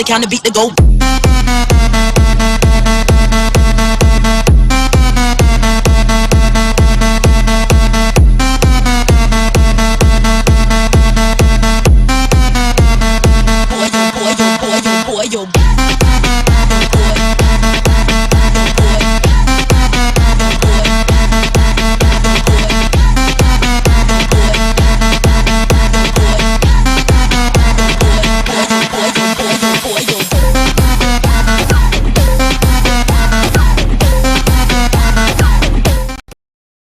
the counter beat the go. Boy, yo, boy, yo, boy, yo, boy, yo.